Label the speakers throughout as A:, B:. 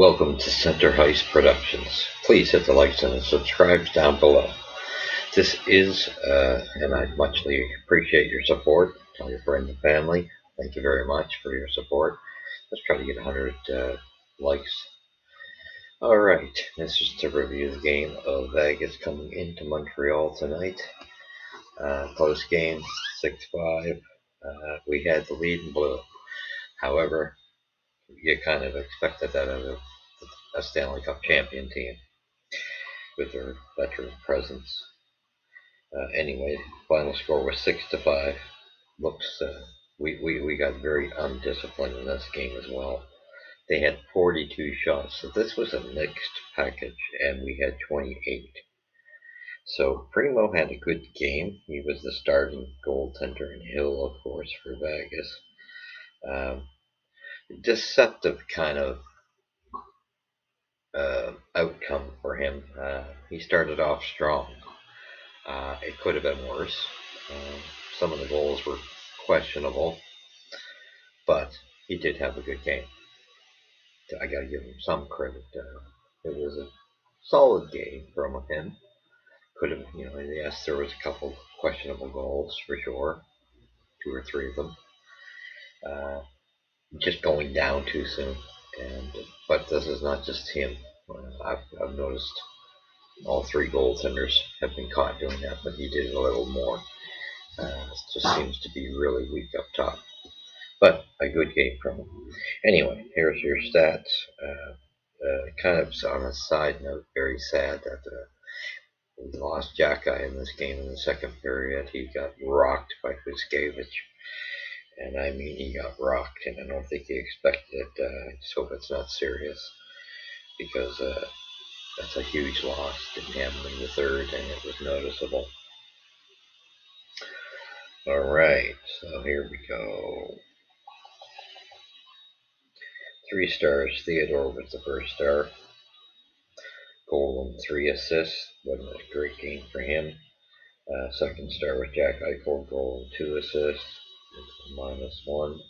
A: Welcome to Center Hice Productions. Please hit the likes and subscribe down below. This is, and I muchly appreciate your support. Tell your friends and family. Thank you very much for your support. Let's try to get 100 likes. Alright, this is to review the game of Vegas coming into Montreal tonight. Close game, 6-5. We had the lead and blew it. However, you kind of expected that out of a Stanley Cup champion team with their veteran presence. Anyway, final score was 6-5. Looks we got very undisciplined in this game as well. They had 42 shots, so this was a mixed package, and we had 28. So Primo had a good game. He was the starting goaltender, and Hill, of course, for Vegas. Deceptive kind of outcome for him. He started off strong. It could have been worse. Some of the goals were questionable, but he did have a good game. I got to give him some credit. It was a solid game from him. Could have, yes, there was a couple questionable goals for sure, 2 or 3 of them. Just going down too soon, but this is not just him. I've noticed all 3 goaltenders have been caught doing that, but he did a little more. Just seems to be really weak up top. But a good game from him. Anyway, here's your stats. Kind of on a side note, very sad that we lost Jacky in this game in the second period. He got rocked by Hice. And I mean, he got rocked, and I don't think he expected it. I just hope it's not serious, because that's a huge loss. Didn't happen in the third, and it was noticeable. Alright, so here we go. 3 stars. Theodore was the first star. Goal and 3 assists. Wasn't a great game for him. Second star was Jack Eichel. Goal and 2 assists. -1.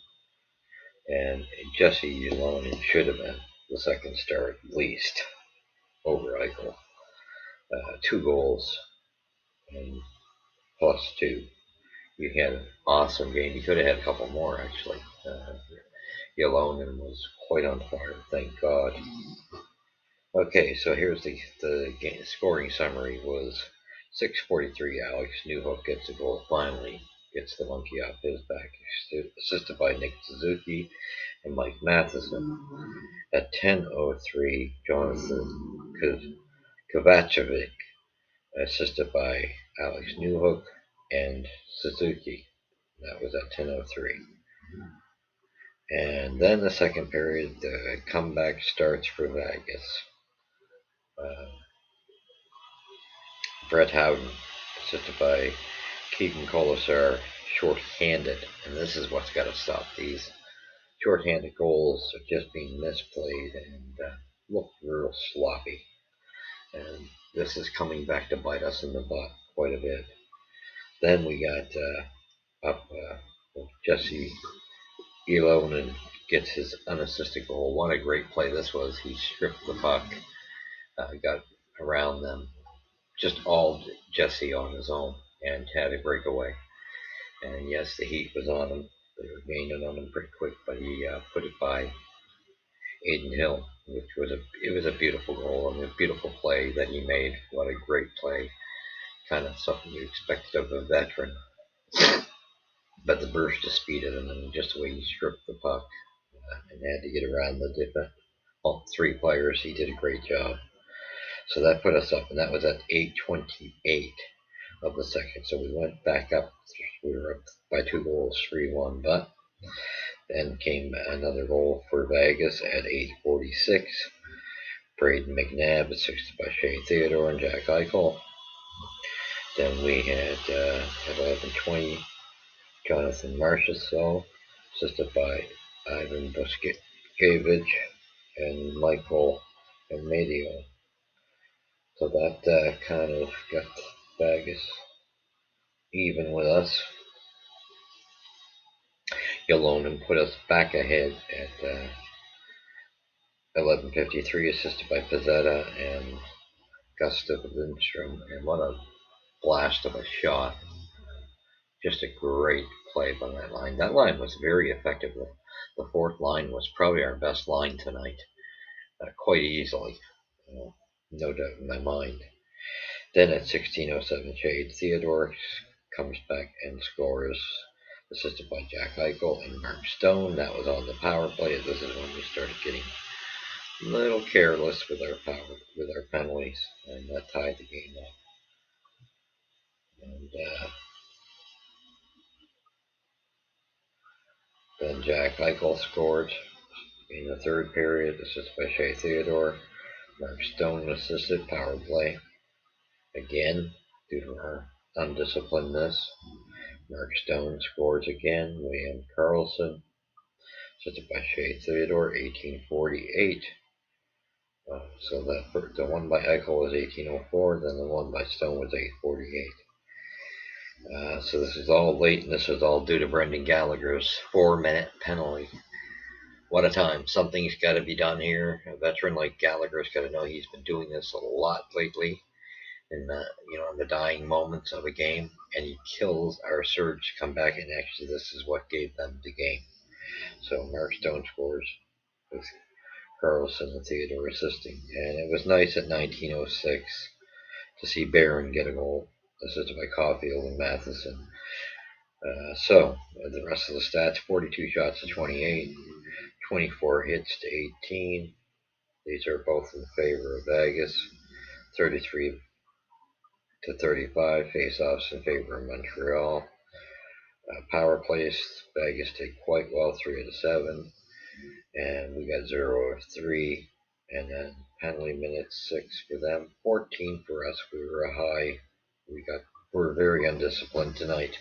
A: And Jesse alone should have been the second star at least over Eichel. 2 goals and +2. He had an awesome game. He could have had a couple more, actually. Yolonen was quite on fire, thank God. Okay, so here's the game scoring summary. Was 6:43. Alex Newhook gets a goal finally, gets the monkey off his back, assisted by Nick Suzuki and Mike Matheson. At 10:03, Jonathan Kovacevic, assisted by Alex Newhook and Suzuki. That was at 10:03. And then the second period, the comeback starts for Vegas. Brett Howden, assisted by Keegan Colasar, short-handed. And this is what's got to stop. These short-handed goals are just being misplayed and look real sloppy. And this is coming back to bite us in the butt quite a bit. Then we got Jesse Yolonen gets his unassisted goal. What a great play this was. He stripped the puck, got around them, just all Jesse on his own, and had a breakaway. And yes, the heat was on him. They were gaining on him pretty quick, but he put it by Aiden Hill, which was a beautiful goal and a beautiful play that he made. What a great play. Kind of something you expected of a veteran. But the burst of speed of him, and just the way he stripped the puck and had to get around the defense, all 3 players, he did a great job. So that put us up, and that was at 8:28 of the second. So we went back up. We were up by 2 goals, 3-1. But then came another goal for Vegas at 8:46. Braden McNabb, assisted by Shea Theodore and Jack Eichel. Then we had at 11:20. Jonathan Marchessault, assisted by Ivan Buskevich and Michael Amadio. So that kind of got Vegas even with us. Yolonen put us back ahead at 11:53, assisted by Pizzetta and Gustav Lindstrom, and what a blast of a shot. Just a great play by that line. That line was very effective. The fourth line was probably our best line tonight, quite easily, no doubt in my mind. Then at 16:07, Shade Theodore comes back and scores, assisted by Jack Eichel and Mark Stone. That was on the power play. This is when we started getting a little careless with our penalties, and that tied the game up. And then Jack Eichel scored in the third period, assisted by Shea Theodore. Mark Stone assisted, power play. Again, due to our undisciplinedness, Mark Stone scores again. William Karlsson, assisted by Shea Theodore, 18:48. So that the one by Eichel was 18:04, then the one by Stone was 8:48. So this is all late, and this is all due to Brendan Gallagher's 4-minute penalty. What a time. Something's got to be done here. A veteran like Gallagher's got to know he's been doing this a lot lately in the dying moments of a game, and he kills our surge to come back, and actually this is what gave them the game. So Mark Stone scores with Karlsson and Theodore assisting, and it was nice at 19:06 to see Barron get a goal, assisted by Caulfield and Matheson. So the rest of the stats: 42 shots to 28, 24 hits to 18. These are both in favor of Vegas. 33 to 35 face-offs in favor of Montreal. Power plays, Vegas did quite well, 3 out of 7, and we got 0 of 3. And then penalty minutes, 6 for them, 14 for us. We were a high. We're very undisciplined tonight.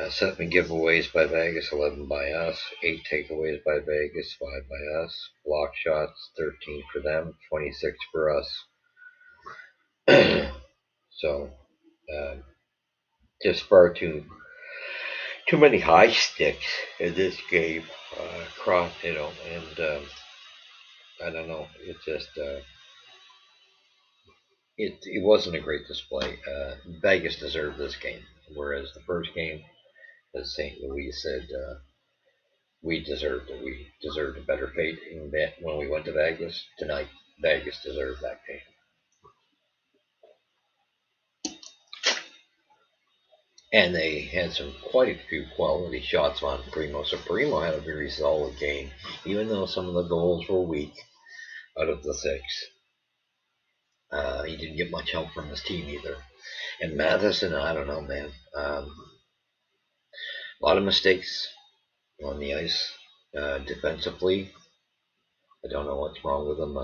A: 7 giveaways by Vegas, 11 by us. 8 takeaways by Vegas, 5 by us. Block shots, 13 for them, 26 for us. So, just far too many high sticks in this game. And I don't know. It just it wasn't a great display. Vegas deserved this game, whereas the first game, as St. Louis said, we deserved it. We deserved a better fate when we went to Vegas. Tonight, Vegas deserved that game. And they had quite a few quality shots on Primo. So Primo had a very solid game, even though some of the goals were weak out of the 6. He didn't get much help from his team either. And Matheson, I don't know, man. A lot of mistakes on the ice defensively. I don't know what's wrong with him.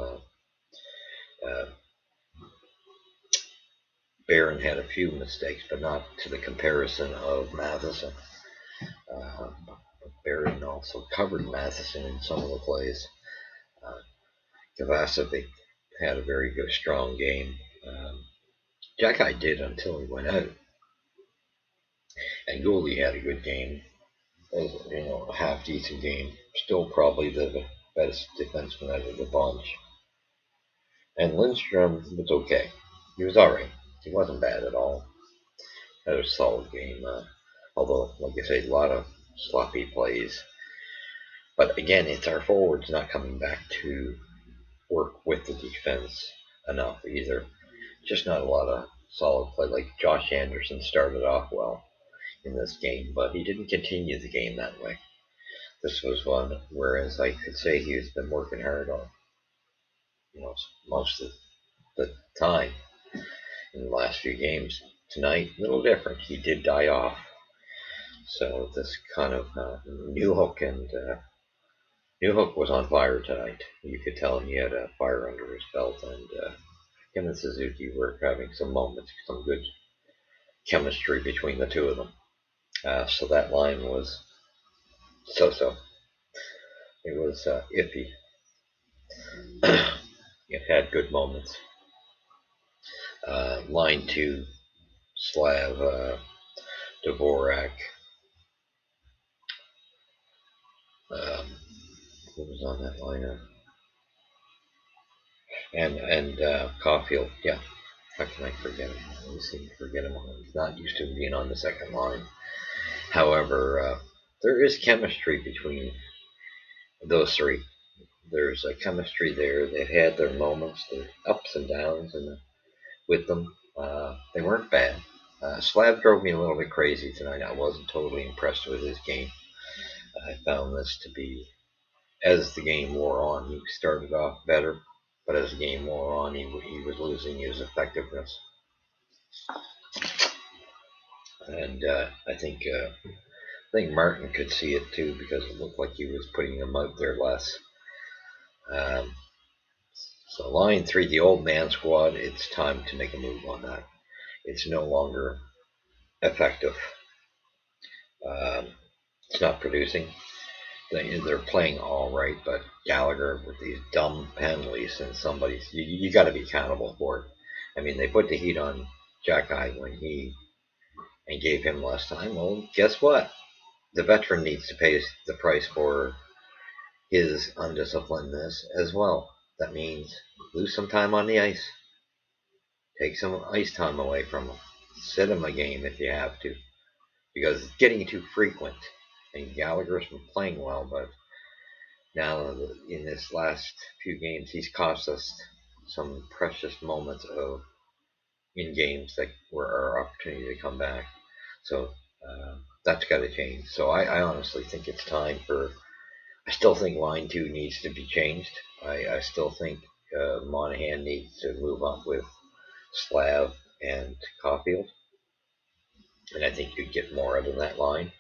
A: Barron had a few mistakes, but not to the comparison of Matheson. Barron also covered Matheson in some of the plays. Kovacevic had a very good, strong game. Jack did until he went out. And Gouldy had a good game. A half-decent game. Still probably the best defenseman out of the bunch. And Lindstrom was okay. He was alright. He wasn't bad at all. That was a solid game. Although, like I say, a lot of sloppy plays. But again, it's our forwards not coming back to work with the defense enough either. Just not a lot of solid play. Like Josh Anderson started off well in this game, but he didn't continue the game that way. This was one, whereas I could say he's been working hard on, most of the time in the last few games. Tonight, a little different. He did die off. So this kind of Newhook was on fire tonight. You could tell he had a fire under his belt, and him and Suzuki were having some moments, some good chemistry between the two of them. So that line was so-so. It was iffy. It had good moments. Line 2, Slav, Dvorak. Who was on that lineup? and Caulfield. Yeah, how can I forget him? I always seem to forget him. He's not used to being on the second line. However, there is chemistry between those three. There's a chemistry there. They've had their moments, their ups and downs, and with them, they weren't bad. Slav drove me a little bit crazy tonight. I wasn't totally impressed with his game. I found this to be, as the game wore on, he started off better, but as the game wore on, he was losing his effectiveness. And I think Martin could see it too because it looked like he was putting him out there less. Um, so line three, the old man squad, it's time to make a move on that. It's no longer effective. Um, it's not producing. They're playing all right, but Gallagher with these dumb penalties and you got to be accountable for it. I mean, they put the heat on Jacky and gave him less time. Well, guess what? The veteran needs to pay the price for his undisciplinedness as well. That means lose some time on the ice, take some ice time away from him, sit him a game if you have to, because it's getting too frequent. And Gallagher's been playing well, but now in this last few games, he's cost us some precious moments in games that were our opportunity to come back. So that's got to change. So I honestly think it's time for. I still think line two needs to be changed. I still think Monahan needs to move up with Slav and Caulfield, and I think you'd get more out of that line.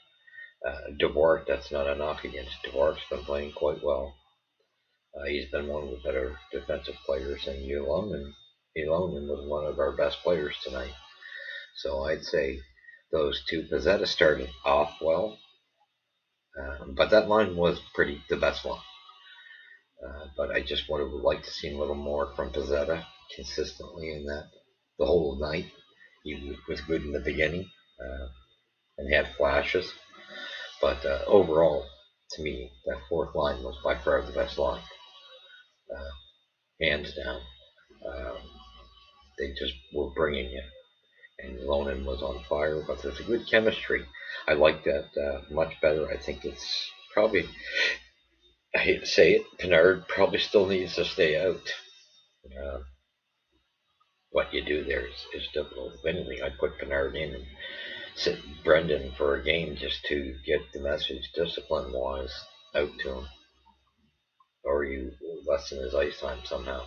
A: Dvorak, that's not a knock against Dvorak's been playing quite well. He's been one of the better defensive players in Ulonen, and Ulonen was one of our best players tonight. So I'd say those two. Pezzetta started off well, but that line was the best one. But I just would have liked to see a little more from Pezzetta consistently in that the whole night. He was good in the beginning and had flashes, but overall, to me, that fourth line was by far the best line, hands down. Um, they just were bringing it, and Lonan was on fire. But there's a good chemistry. I like that much better. I think it's probably. I hate to say it, Pinard probably still needs to stay out. Uh, what you do there is difficult. If anything, I'd put Pinard in and sit Brendan for a game just to get the message discipline wise out to him, or you lessen his ice time somehow.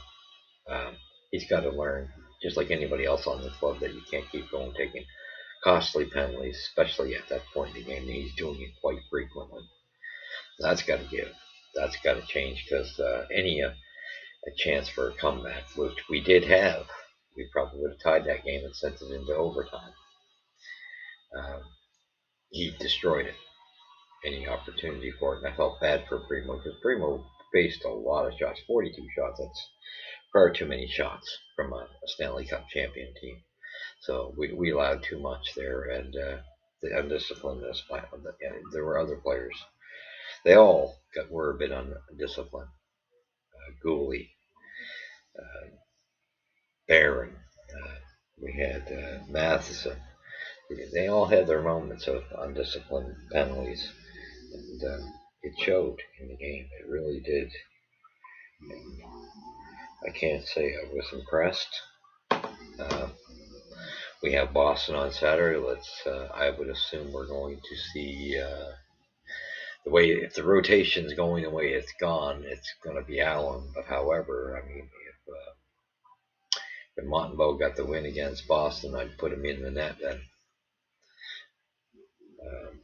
A: He's got to learn, just like anybody else on the club, that you can't keep going taking costly penalties, especially at that point in the game. And he's doing it quite frequently. That's got to give. That's got to change because a chance for a comeback, which we did have, we probably would have tied that game and sent it into overtime. Um, he destroyed it, any opportunity for it, and I felt bad for Primo because Primo faced a lot of shots, 42 shots. That's far too many shots from a Stanley Cup champion team. So we allowed too much there, and the undisciplinedness. There were other players. They all were a bit undisciplined. Gooley, uh, Barron. We had Matheson. They all had their moments of undisciplined penalties, and it showed in the game. It really did. And I can't say I was impressed. Uh, we have Boston on Saturday. I would assume we're going to see the way if the rotation's going the way it's gone, it's going to be Allen. But however, I mean, if Montembeault got the win against Boston, I'd put him in the net then. Um,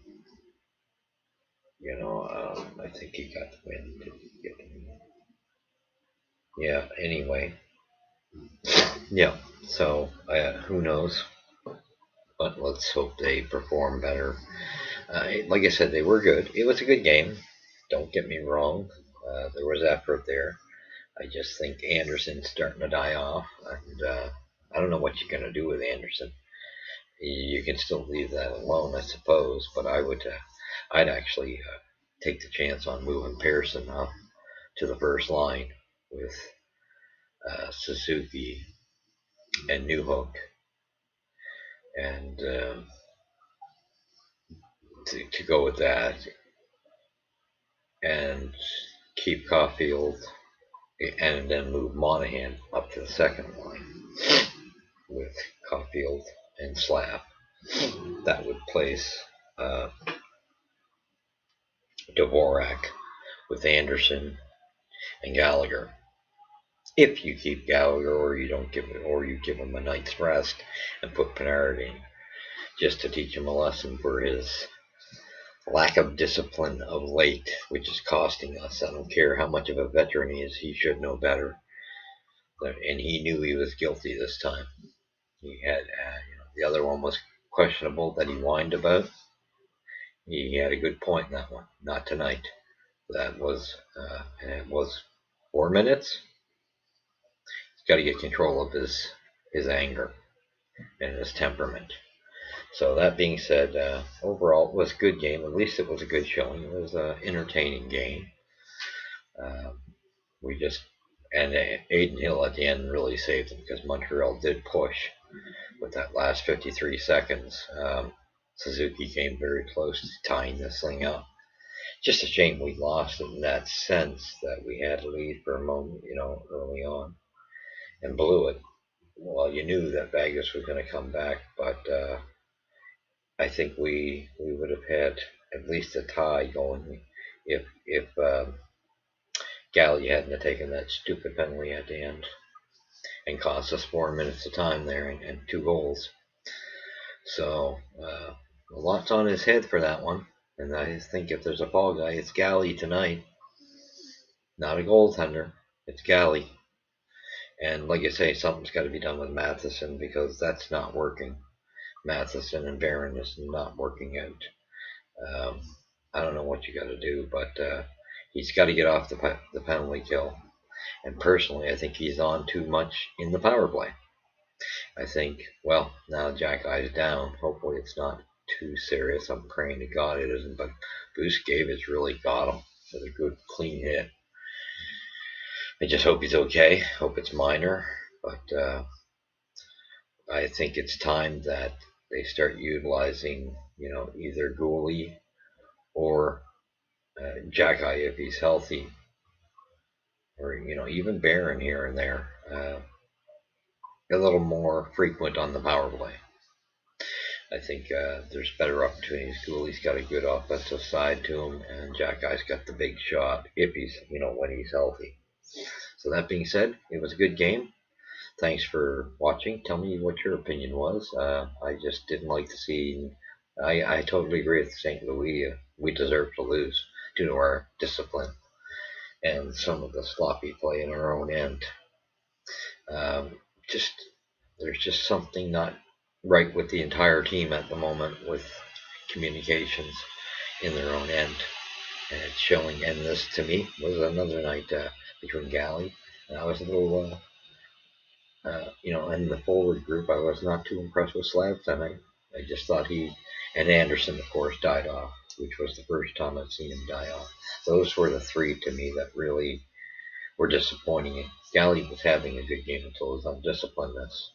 A: I think he got the win. Did he get the win? Yeah. Anyway, yeah. So who knows? But let's hope they perform better. Like I said, they were good. It was a good game. Don't get me wrong. There was effort there. I just think Anderson's starting to die off, and I don't know what you're going to do with Anderson. You can still leave that alone, I suppose, but I'd actually take the chance on moving Pearson up to the first line with Suzuki, and Newhook, and to go with that, and keep Caulfield, and then move Monahan up to the second line with Caulfield and Slap. That would place Dvorak with Anderson and Gallagher. If you keep Gallagher, or you don't give it, or you give him a night's rest and put Panarin in, just to teach him a lesson for his lack of discipline of late, which is costing us. I don't care how much of a veteran he is; he should know better. And he knew he was guilty this time. He had, the other one was questionable that he whined about. He had a good point in that one. Not tonight. That was, and it was 4 minutes. He's got to get control of his anger and his temperament. So that being said, overall it was a good game. At least it was a good showing. It was an entertaining game. We just, and Aiden Hill at the end really saved them, because Montreal did push with that last 53 seconds. Suzuki came very close to tying this thing up. Just a shame we lost in that sense, that we had a lead for a moment, early on, and blew it. Well, you knew that Vegas was going to come back, but I think we would have had at least a tie going if Galley hadn't have taken that stupid penalty at the end and cost us 4 minutes of time there and 2 goals. So a lot's on his head for that one. And I think if there's a fall guy, it's Galley tonight. Not a goaltender. It's Galley. And like I say, something's got to be done with Matheson, because that's not working. Matheson and Barron is not working out. I don't know what you got to do, but he's got to get off the penalty kill. And personally, I think he's on too much in the power play. I think, well, now Jack Eye's down. Hopefully it's not too serious. I'm praying to God it isn't, but Goose Gave really got him with a good, clean hit. I just hope he's okay. Hope it's minor, but I think it's time that they start utilizing, either Goalie or Jack Eye if he's healthy, or even Barron here and there, a little more frequent on the power play. I think there's better opportunities. Gooley's got a good offensive side to him, and Jack Eye's got the big shot if he's, when he's healthy. So that being said, it was a good game. Thanks for watching. Tell me what your opinion was. I just didn't like to see. I totally agree with St. Louis. We deserve to lose due to our discipline and some of the sloppy play in our own end. There's just something not right with the entire team at the moment with communications in their own end, and it's showing. And this, to me, was another night between Galley, and I was a little, in the forward group, I was not too impressed with Slav tonight. I just thought and Anderson, of course, died off, which was the first time I'd seen him die off. Those were the 3 to me that really were disappointing. Galley was having a good game until his undisciplinedness.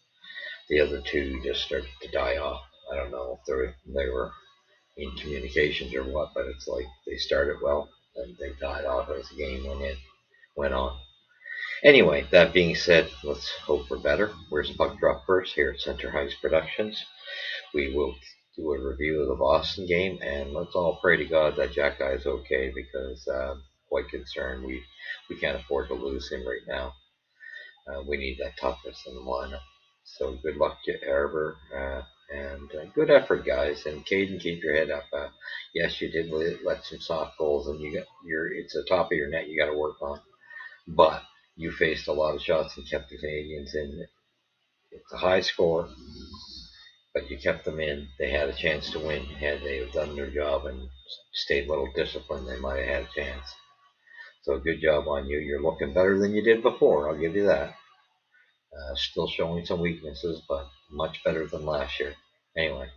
A: The other 2 just started to die off. I don't know if they were in communications or what, but it's like they started well and they died off as the game went on. Anyway, that being said, let's hope for better. Where's the Puck Drop First here at Center Hice Productions. We will do a review of the Boston game, and let's all pray to God that Jack Eye is okay, because quite concerned. We can't afford to lose him right now. We need that toughness in the lineup. So good luck to Arber, and good effort, guys. And Caden, keep your head up. Yes, you did let some soft goals, and it's the top of your net you got to work on. But you faced a lot of shots and kept the Canadians in. It's a high score, but you kept them in. They had a chance to win. Had they have done their job and stayed a little disciplined, they might have had a chance. So good job on you. You're looking better than you did before, I'll give you that. Still showing some weaknesses, but much better than last year. Anyway,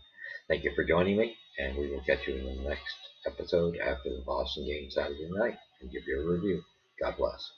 A: thank you for joining me, and we will catch you in the next episode after the Boston game Saturday night and give you a review. God bless.